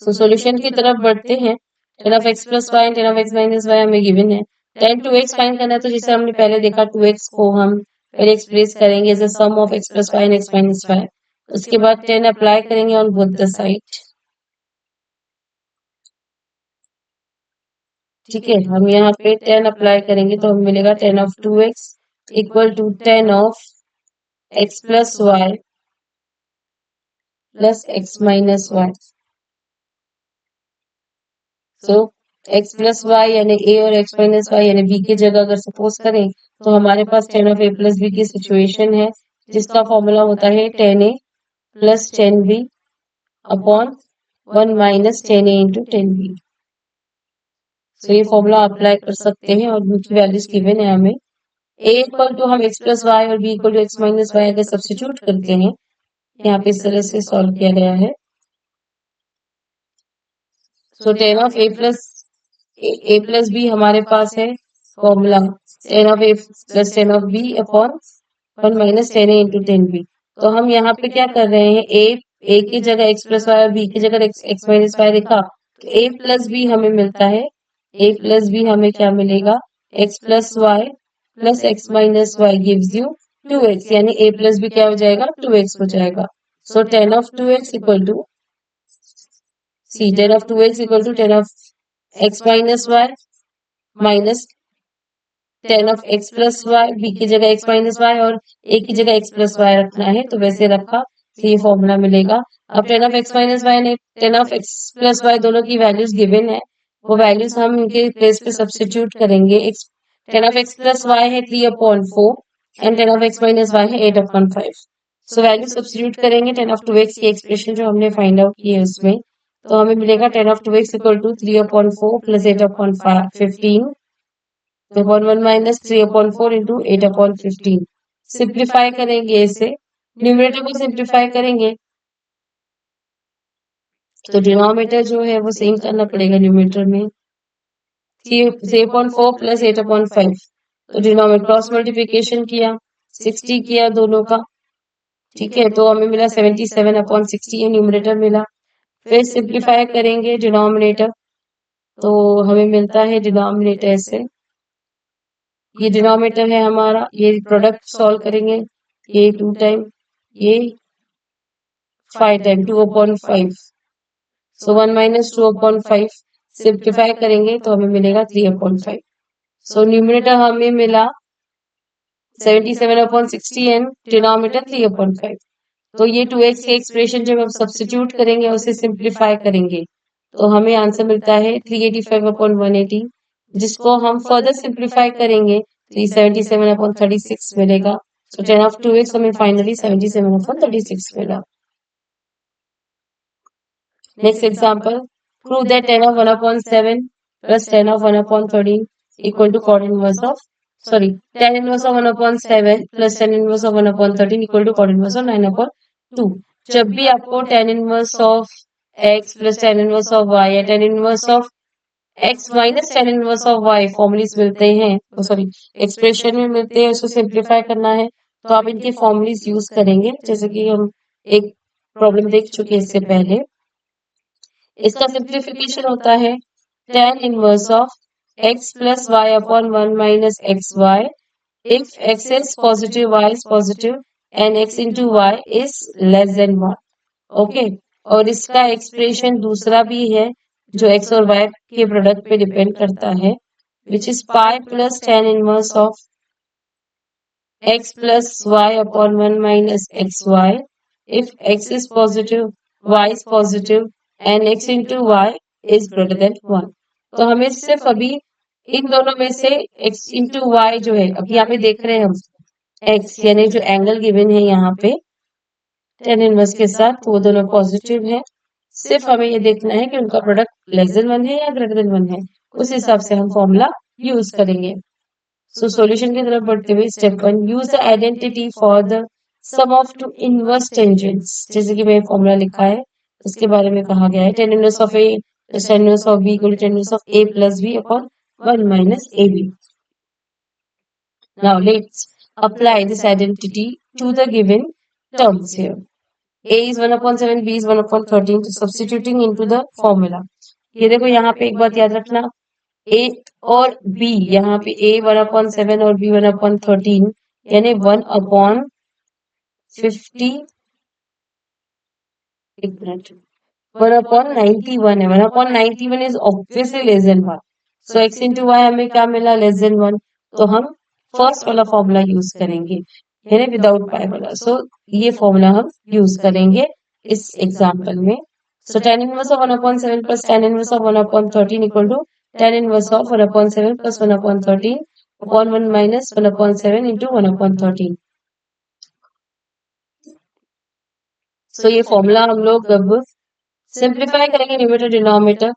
So solution की तरफ बढ़ते हैं। tan of x plus y and tan of x minus y हमें गिवन है। tan 2x फाइंड करना है तो जैसे हमने पहले देखा 2x को हम पहले एक्सप्रेस करेंगे as a sum of x plus y and x minus y। उसके बाद tan अप्लाई करेंगे ऑन बोथ द साइड। ठीक है, हम यहाँ पे tan अप्लाई करेंगे तो हमें मिलेगा tan of 2x equal to tan of x plus y plus x minus y। So x plus y यानी a और x माइनस वाई यानी b की जगह अगर सपोज करें तो हमारे पास tan of a plus b की सिचुएशन है, जिसका फॉर्मूला होता है tan a plus tan b upon 1 minus tan a into tan b। So ये फॉर्मूला अप्लाई कर सकते हैं और उनकी वैल्यूज गिवन है हमें। a इक्वल टू हम x प्लस वाई और b equal to x minus y अगर सब्स्टिट्यूट करते हैं, यहाँ पे इस तरह से सॉल्व किया गया है। So tan of a plus b हमारे पास है formula tan of a plus tan of b upon 1 minus tan a into tan b। तो हम यहाँ पे क्या कर रहे हैं, a की जगह x प्लस वाई और b की जगह x माइनस वाई लिखा तो a प्लस b हमें मिलता है। a प्लस b हमें क्या मिलेगा, x plus Y plus x minus y gives you 2x, यानी a प्लस b क्या हो जाएगा, 2x हो जाएगा। So tan of 2x equal to tan of 2x equal to tan of x minus y minus tan of x plus y, b की जगह x minus y और a की जगह x plus y रखना है तो वैसे रखा तो ये फॉर्मूला मिलेगा। अब tan of x minus y ने tan of x plus y दोनों की वैल्यूज गिवन है, वो वैल्यूज हम इनके प्लेस पे सब्स्टिट्यूट करेंगे। tan of x plus y है 3 upon 4 and tan of x minus y है 8 upon 5। सो वैल्यू सब्स्टिट्यूट करेंगे tan of 2x की एक्सप्रेशन जो हमने फाइंड आउट की है उसमें, तो हमें मिलेगा tan of 2x equal to 3 upon 4 plus 8 upon 15 तो 1 माइनस 3 upon 4 इंटू 8 upon 15। सिंप्लीफाई करेंगे इसे, न्यूमरेटर को सिंप्लीफाई करेंगे तो डिनोमिनेटर जो है वो सेम करना पड़ेगा न्यूमरेटर में। 3 upon 4 प्लस 8 upon 5 तो डिनोमिनेटर क्रॉस मल्टीप्लीकेशन किया 60 किया दोनों का। ठीक है, तो हमें मिला 77 अपॉन 60 न्यूमरेटर मिला। फिर सिंप्लीफाई करेंगे डिनोमिनेटर तो हमें मिलता है डिनोमिनेटर ऐसे, ये डिनोमिनेटर है हमारा, ये प्रोडक्ट सॉल्व करेंगे, ये 2 टाइम ये 5 टाइम 2 अपॉन 5 सो 1 माइनस 2 अपॉन 5 सिंप्लीफाई करेंगे तो हमें मिलेगा 3 अपॉन 5। सो न्यूमरेटर हमें मिला 77 अपॉन 60 एंड डिनोमिनेटर 3 अपॉन 5। तो ये 2x के एक्सप्रेशन जब हम सब्स्टिट्यूट करेंगे उसे सिंप्लीफाई करेंगे तो हमें आंसर मिलता है 385 अपॉन 180, जिसको हम फर्दर सिंप्लीफाई करेंगे 377 अपॉन 36 मिलेगा। सो tan ऑफ 2x हमें फाइनली 77 अपॉन 36 मिला। Next example, prove that tan of 1 upon 7 plus tan of 1 upon 13 equal to cot inverse of tan inverse of 1 upon 7 plus tan inverse of 1 upon 13 equal to cot inverse of 9 upon 2। जब भी आपको tan inverse of x plus tan inverse of y या tan inverse of x minus tan inverse of y formulae मिलते हैं, एक्सप्रेशन में मिलते हैं, उसको सिंप्लीफाई करना है तो आप इनके फॉर्मूलीज यूज करेंगे, जैसे कि हम एक प्रॉब्लम देख चुके हैं इससे पहले। इसका सिंप्लीफिकेशन होता है tan inverse of x plus y upon 1 minus x y if x is positive y is positive and x into y is less than 1। Okay, और इसका एक्सप्रेशन दूसरा भी है जो x और y के प्रोडक्ट पे डिपेंड करता है, which is pi plus tan inverse of x plus y upon 1 minus x y if x is positive y is positive and x into y is greater than 1। तो हमें सिर्फ अभी इन दोनों में से x into y जो है, अब यहाँ पे देख रहे हैं हम x यानी जो एंगल गिवन है यहाँ पे tan इनवर्स के साथ, वो दोनों पॉजिटिव है। सिर्फ हमें ये देखना है कि उनका प्रोडक्ट लेस देन 1 है या ग्रेटर देन 1 है, उस हिसाब से हम फॉर्मूला यूज करेंगे। सो सॉल्यूशन की तरफ बढ़ते हुए step 1, use the identity for the sum of two inverse tangents. जैसे कि मैंने फॉर्मूला लिखा है उसके बारे में कहा गया है, tan inverse of a plus tan inverse of b equal to tan inverse of a plus b upon 1 minus ab। Now let's apply this identity to the given terms here. A is 1 upon 7, B is 1 upon 13, तो substituting into the formula। ये देखो यहाँ पे एक बात याद रखना, A और B, यहाँ पे A 1 upon 7 और B 1 upon 13, यानी 1 upon 50, एक मिनट, 1 upon 91 है। 1 upon 91 is obviously less than 1। So x into y हमें क्या मिला, लेस देन 1। तो हम फर्स्ट वाला फॉर्मूला यूज करेंगे, यानी विदाउट पाई वाला। सो ये फॉर्मूला हम यूज करेंगे इस एग्जाम्पल में। सो tan inverse of 1 upon 7 plus tan inverse of 1 upon 13 equal to tan inverse of 1 upon 7 plus 1 upon 13 upon 1 minus 1 upon 7 into 1 upon 13। सो ये फॉर्मूला हम लोग अब सिंप्लीफाई करेंगे न्यूमरेटर डिनोमिनेटर।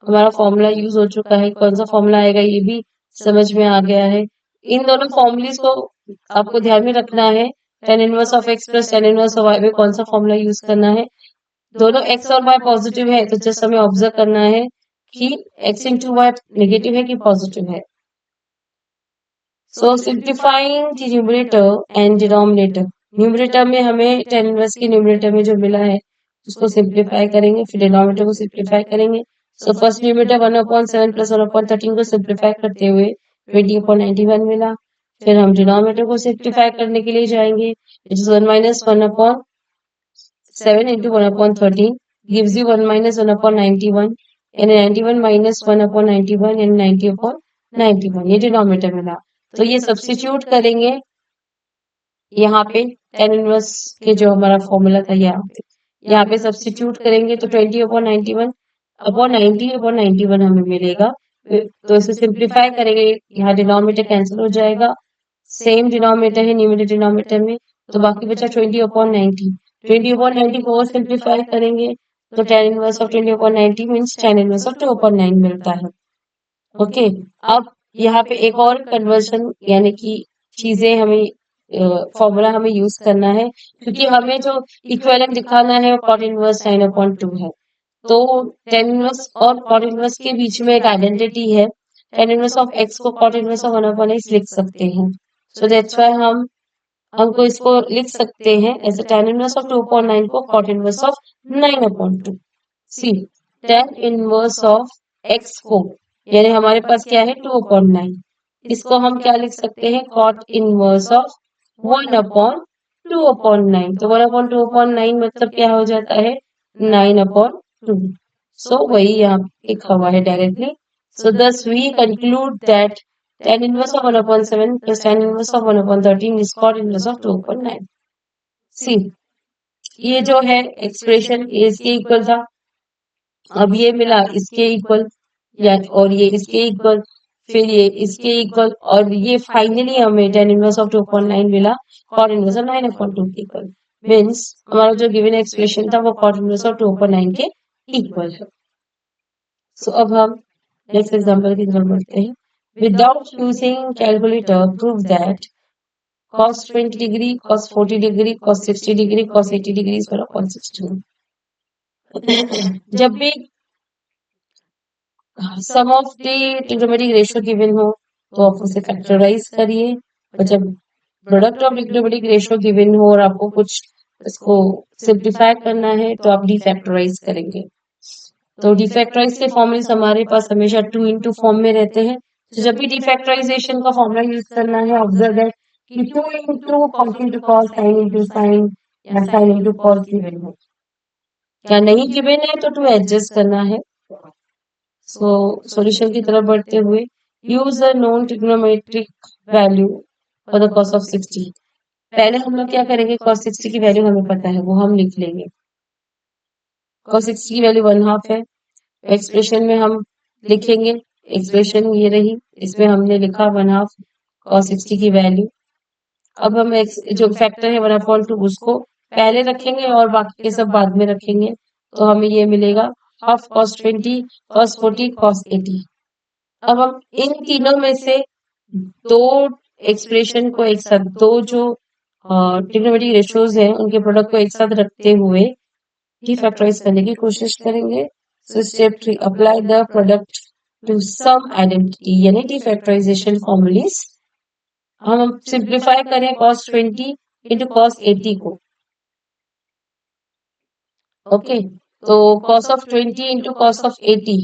हमारा फॉर्मूला यूज हो चुका है, कौन सा फॉर्मूला आएगा ये भी समझ में आ गया है। इन दोनों फॉर्मूलीज को आपको ध्यान में रखना है, tan inverse of x plus tan inverse of y में कौन सा फॉर्मूला यूज करना है। दोनों x और y पॉजिटिव है, तो जस्ट हमें ऑब्जर्व करना है कि x इंटू वाई नेगेटिव है कि पॉजिटिव है। So simplifying the numerator and denominator, numerator में हमें tan इनवर्स की न्यूमरेटर में जो मिला है उसको सिंप्लीफाई करेंगे, फिर डिनोमिनेटर को सिंप्लीफाई करेंगे। So first numerator 1 upon 7 plus 1 upon 13 को सिंप्लीफाई करते हुए 20 upon 91 मिला। फिर हम डिनोमिनेटर को सिंप्लीफाई करने के लिए जाएंगे, it is 1 minus 1 upon 7 into 1 upon 13 gives you 1 minus 1 upon 91, यानी 91 minus 1 upon 91 यानी 90 upon 91, ये डिनोमिनेटर मिला। तो ये सब्स्टिट्यूट करेंगे यहाँ पे tan इनवर्स के जो हमारा फॉर्मूला था यहाँ पे सब्स्टिट्यूट करेंगे तो 20 upon 91 upon 90 upon 91 हमें मिलेगा। तो इसे सिंप्लीफाई करेंगे, यहाँ डिनोमिनेटर कैंसिल हो जाएगा, सेम डिनोमिनेटर है न्यूमरेटर डिनोमिनेटर में, तो बाकी बचा 20 upon 90। 20 upon 90 को और सिंप्लीफाई करेंगे तो tan inverse of 20 upon 90 means tan inverse of 2 upon 9 मिलता है। ओके, अब यहाँ पे एक और कन्वर्जन यानी कि चीजें हमें फॉर्मूला हमें यूज करना है, क्योंकि हमें जो इक्विवेलेंट दिखाना है वो cot इनवर्स sin upon 2 है। तो tan इनवर्स और cot इनवर्स के बीच में एक आइडेंटिटी है, tan इनवर्स ऑफ x को cot inverse of 1 upon x लिख सकते हैं। सो दैट्स व्हाई हमको इसको लिख सकते हैं ऐसे tan इनवर्स ऑफ 2 upon 9 को cot inverse of 9 upon 2। See tan inverse of x को, यानी हमारे पास क्या है 2 upon 9, इसको हम क्या लिख सकते हैं cot inverse of 1 upon 2 upon 9। तो 1 upon 2 upon 9 मतलब क्या हो जाता है 9 upon 2। सो वही यहाँ लिखा हुआ है directly. So thus we conclude that tan inverse of 1 upon 7 plus tan inverse of 1 upon 13 is cot inverse of 2 upon 9। See ये जो है एक्सप्रेशन इसके इक्वल था, अब ये मिला इसके इक्वल, या और ये इसके इक्वल, फिर ये इसके इक्वल, और ये फाइनली हमें tan इनवर्स ऑफ 2 upon 9 मिला cot इनवर्स ऑफ 9 upon 2 के इक्वल। मीन्स हमारा जो गिवन एक्सप्रेशन था वो cot इनवर्स ऑफ 2 upon 9 के इक्वल है। सो अब हम नेक्स्ट एग्जांपल की तरफ बढ़ते हैं। Without using calculator prove that cos 20 degree, cos 40 degree, cos 60 degree, cos 80 degree is equal to cos 60। जब भी sum of the trigonometric ratio given हो तो आप उसे फैक्टराइज करिए, और जब product of trigonometric ratio given हो और आपको कुछ इसको सिंप्लीफाई करना है तो आप डिफैक्टराइज करेंगे। तो डिफैक्टराइज के फॉर्मूले हमारे पास हमेशा 2 into फॉर्म में रहते हैं। तो जब भी डिफैक्टराइजेशन का फॉर्मूला यूज करना है, ऑब्जर्व दैट कि 2 into cos into cos, sin into sin या sin into cos गिवन है, क्या नहीं गिवन है तो 2 एडजस्ट करना है। सो सॉल्यूशन की तरफ बढ़ते हुए use a non trigonometric value for the cos of 60। पहले हम लोग क्या करेंगे, cos 60 की वैल्यू हमें पता है वो हम लिख लेंगे। cos 60 की वैल्यू 1/2 है, एक्सप्रेशन में हम लिखेंगे, एक्सप्रेशन ये रही, इसमें हमने लिखा 1/2 cos 60 की वैल्यू। अब हम जो फैक्टर है 1/2 उसको पहले रखेंगे और बाकी के सब बाद में रखेंगे, तो हमें ये मिलेगा हाफ cos 20 cos 40 cos 80। अब हम इन तीनों में से दो एक्सप्रेशन को एक साथ, दो जो ट्रिग्नोमेट्रिक रेशियोज हैं उनके प्रोडक्ट को एक साथ रखते हुए डिफैक्टराइज करने की कोशिश करेंगे। So step 3, apply the product to sum identity, यानी डिफैक्टराइजेशन फॉर्मूलीज। हम सिंप्लीफाई करें cos 20 into cos 80 को। ओके, तो cos of 20 into cos of 80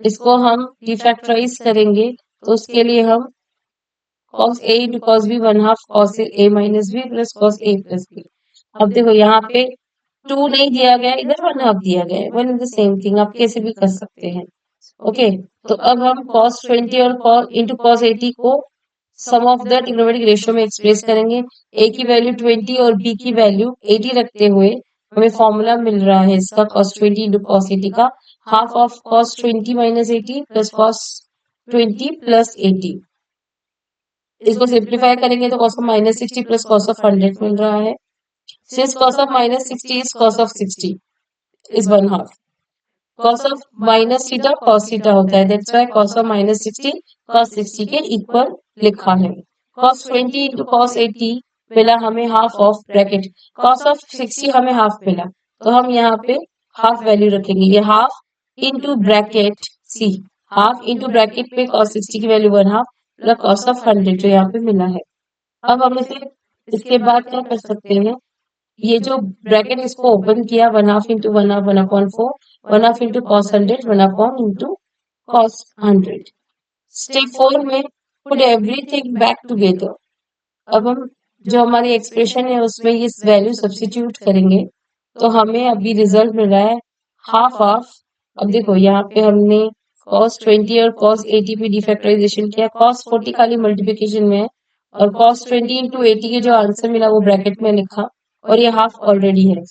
इसको हम डिफैक्टराइज करेंगे, तो उसके लिए हम cos a into cos b 1/2 cos a minus b plus cos a plus b। अब देखो यहाँ पे 2 नहीं दिया गया, इधर 1/2 दिया गया है, one is the same thing, आप कैसे भी कर सकते हैं। ओके, तो अब हम cos 20 और cos into cos 80 को सम ऑफ द ट्रिग्नोमेट्रिक रेशियो में एक्सप्रेस करेंगे। a की वैल्यू 20 और b की वैल्यू 80 रखते हुए हमें फॉर्मूला मिल रहा है इसका cos 20 into cos 80 का half of cos 20 minus 80 plus cos 20 plus 80। इसको सिंप्लीफाई करेंगे तो cos of -60 plus cos of 100 मिल रहा है। Since cos of -60 is cos of 60 is 1/2। cos of minus theta cos theta होता है, that's why cos of -60 cos 60 के इक्वल लिखा है। cos 20 into cos 80 मिला हमें half of bracket, cos of 60 हमें हाफ मिला, तो हम यहाँ पे हाफ वैल्यू रखेंगे, ये half into bracket see, half into bracket पे cos 60 की वैल्यू 1/2 प्लस cos of 100 जो यहाँ पे मिला है। अब हम इसे इसके बाद क्या कर सकते हैं, ये जो ब्रैकेट इसको ओपन किया 1/2 into 1/2 1/4 1/2 into cos 100 1/2 into cos 100। Step 4 में पुट एवरीथिंग बैक टुगेदर। अब हम जो हमारी एक्सप्रेशन है उसमें ये वैल्यू सब्स्टिट्यूट करेंगे, तो हमें अभी रिजल्ट मिल रहा है हाफ ऑफ। अब देखो यहाँ पे हमने cos 20 और cos 80 पे डिफैक्टराइजेशन किया, cos 40 खाली मल्टीप्लिकेशन में है और cos 20 into 80 के जो आंसर मिला वो ब्रैकेट में लिखा और ये हाफ ऑलरेडी है।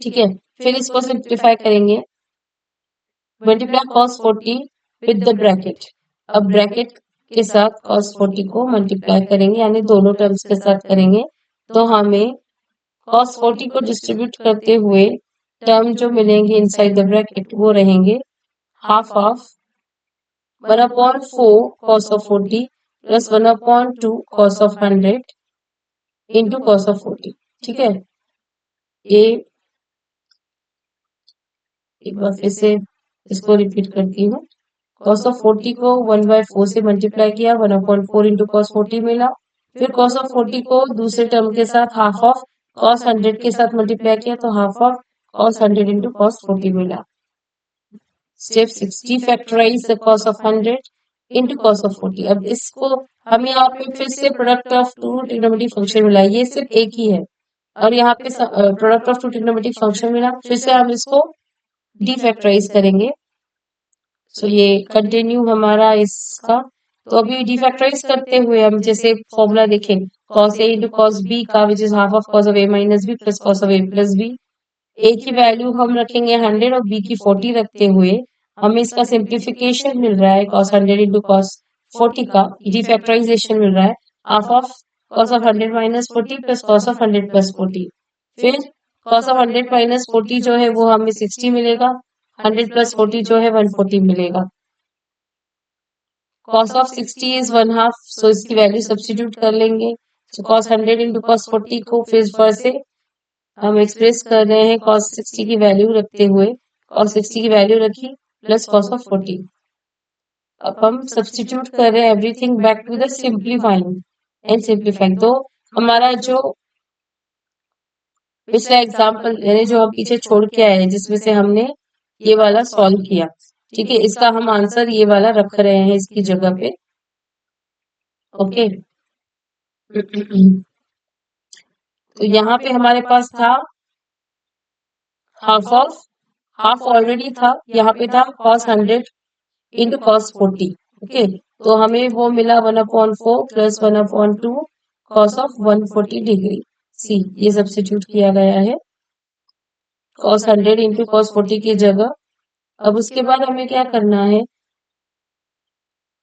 ठीक है, फिर इसको सिंप्लीफाई करेंगे, multiply cos 40 with the bracket. अब ब्रैकेट के साथ cos 40 को मल्टीप्लाई करेंगे, यानी दोनों टर्म्स के साथ करेंगे, तो हमें cos 40 को डिस्ट्रीब्यूट करते हुए टर्म जो मिलेंगे इनसाइड द ब्रैकेट वो रहेंगे half of 1/4 cos of 40 plus 1/2 cos of 100 into cos of 40। ठीक है, ये एक बार फिर से इसको रिपीट करती हूँ। cos of 40 को 1/4 से मल्टीप्लाई किया, 1/4 इंटू cos 40 मिला, फिर cos of 40 को दूसरे टर्म के साथ हाफ ऑफ cos 100 के साथ मल्टीप्लाई किया, तो half of cos 100 into cos 40 मिला। Step 60, factorize the cos of 100 into cos of 40। अब इसको हम यहाँ पे फिर से product of two trigonometric function मिला, ये सिर्फ एक ही है और यहाँ पे product of two trigonometric function मिला, फिर से हम इसको डिफैक्टराइज करेंगे। सो ये कंटिन्यू हमारा इसका, तो अभी डिफैक्टराइज करते हुए हम जैसे फॉर्मूला देखें cos a into cos b का which is half of cos of a minus b plus cos of a plus b। a की वैल्यू हम रखेंगे 100 और b की 40 रखते हुए हमें इसका सिंप्लीफिकेशन मिल रहा है cos 100 into cos 40 का डिफैक्टराइजेशन मिल रहा है half of cos of 100 minus 40 plus cos of 100 plus 40। फिर cos of 100 minus 40 जो है वो हमें 60 मिलेगा, 100 plus 40 जो है 140 मिलेगा। cos of 60 is 1/2, सो इसकी वैल्यू सब्स्टिट्यूट कर लेंगे। so cos 100 into cos 40 को फिर से हम एक्सप्रेस कर रहे हैं cos 60 की वैल्यू रखते हुए, cos 60 की वैल्यू रखी प्लस cos of 40। अब हम सब्स्टिट्यूट कर रहे हैं everything back to the simplifying and simplifying. तो हमारा जो पिछला एग्जाम्पल यानी जो हम पीछे छोड़ के आए हैं जिसमें से हमने ये वाला सॉल्व किया, ठीक है, इसका हम आंसर ये वाला रख रहे हैं इसकी जगह पे। ओके तो यहाँ पे हमारे पास था हाफ ऑलरेडी था, यहाँ पे था cos 100 इंटू cos 40। ओके, तो हमें वो मिला 1/4 plus 1/2 cos of 140 degree see, ये सब्स्टिट्यूट किया गया है। cos 100 इंटू cos 40 की जगह। अब उसके बाद हमें क्या करना है,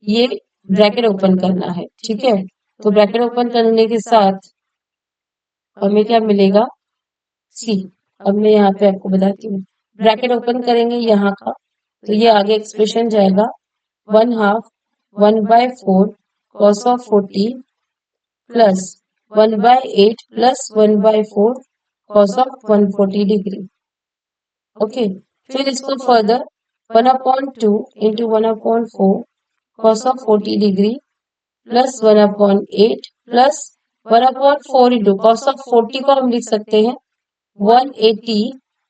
ये ब्रैकेट ओपन करना है, ठीक है। तो ब्रैकेट ओपन करने के साथ हमें क्या मिलेगा, सी। अब मैं यहाँ पे आपको बताती हूँ, ब्रैकेट ओपन करेंगे यहाँ का, तो ये आगे एक्सप्रेशन जाएगा 1/2 1/4 cos of 40 plus 1/8 plus 1/4 cos of 140 degree. Okay, फिर इसको further 1/2 into 1/4 cos of 40 degree plus 1/8 plus 1/4 into cos of 40 को हम लिख सकते हैं 180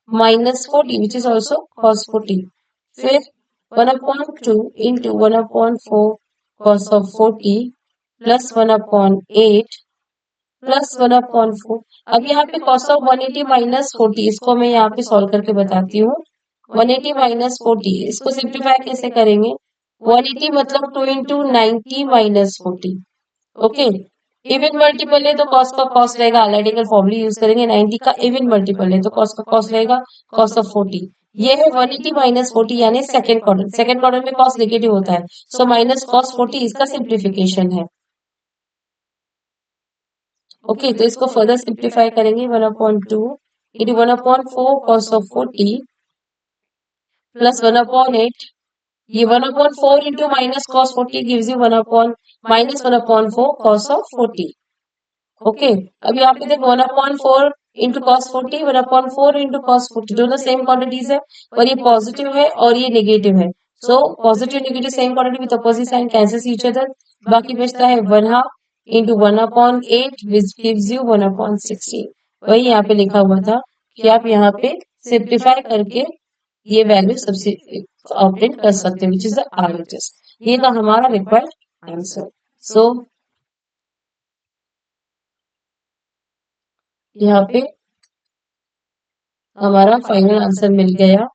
minus 40 which is also cos 40। फिर 1/2 into 1/4 cos of 40 plus 1/8 plus 1/4। अब यहाँ पे cos of 180 minus 40 इसको मैं यहाँ पे सॉल्व करके बताती हूँ। 180 minus 40 इसको सिंप्लीफाई कैसे करेंगे, 180 मतलब 2 into 90 minus 40। Okay, even multiple है तो cos का cos रहेगा, आइडेंटिकल फॉर्मूला यूज करेंगे। 90 का इवन मल्टीपल है तो cos का cos रहेगा, cos ऑफ 40। ये है 180 माइनस 40 यानी सेकंड क्वाड्रेंट। सेकंड क्वाड्रेंट में cos नेगेटिव होता है, सो माइनस cos 40 इसका सिंप्लीफिकेशन है। ओके, तो इसको फर्दर सिंप्लीफाई करेंगे 1/2 इंटू 1/4 cos ऑफ 40 प्लस 1/8। ये 1/4 into minus cos 40 gives you 1/ minus 1/4 cos of 40। Okay, अब यहाँ पे देखो 1/4 इंटू cos 40 1/4 इंटू cos 40 दोनों सेम क्वांटिटीज है, और ये पॉजिटिव है और ये नेगेटिव है। So positive negative same quantity with opposite sign cancel each other. बाकी बचता है 1/2 इंटू 1/8 विच गिव्स यू 1/16। वही यहाँ पे लिखा हुआ था कि आप यहाँ पे सिंप्लीफाई करके ये वैल्यू सबसे ऑप्टेन कर सकते हैं, विच इज द RHS। ये था हमारा रिक्वायर्ड आंसर। सो यहाँ पे हमारा फाइनल आंसर मिल गया,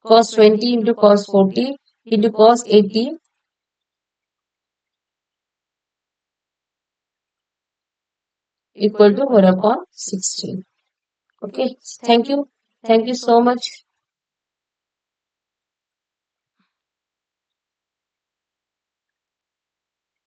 cos 20 into cos 40 into cos 80 equal to 1/16। Okay, thank you so much।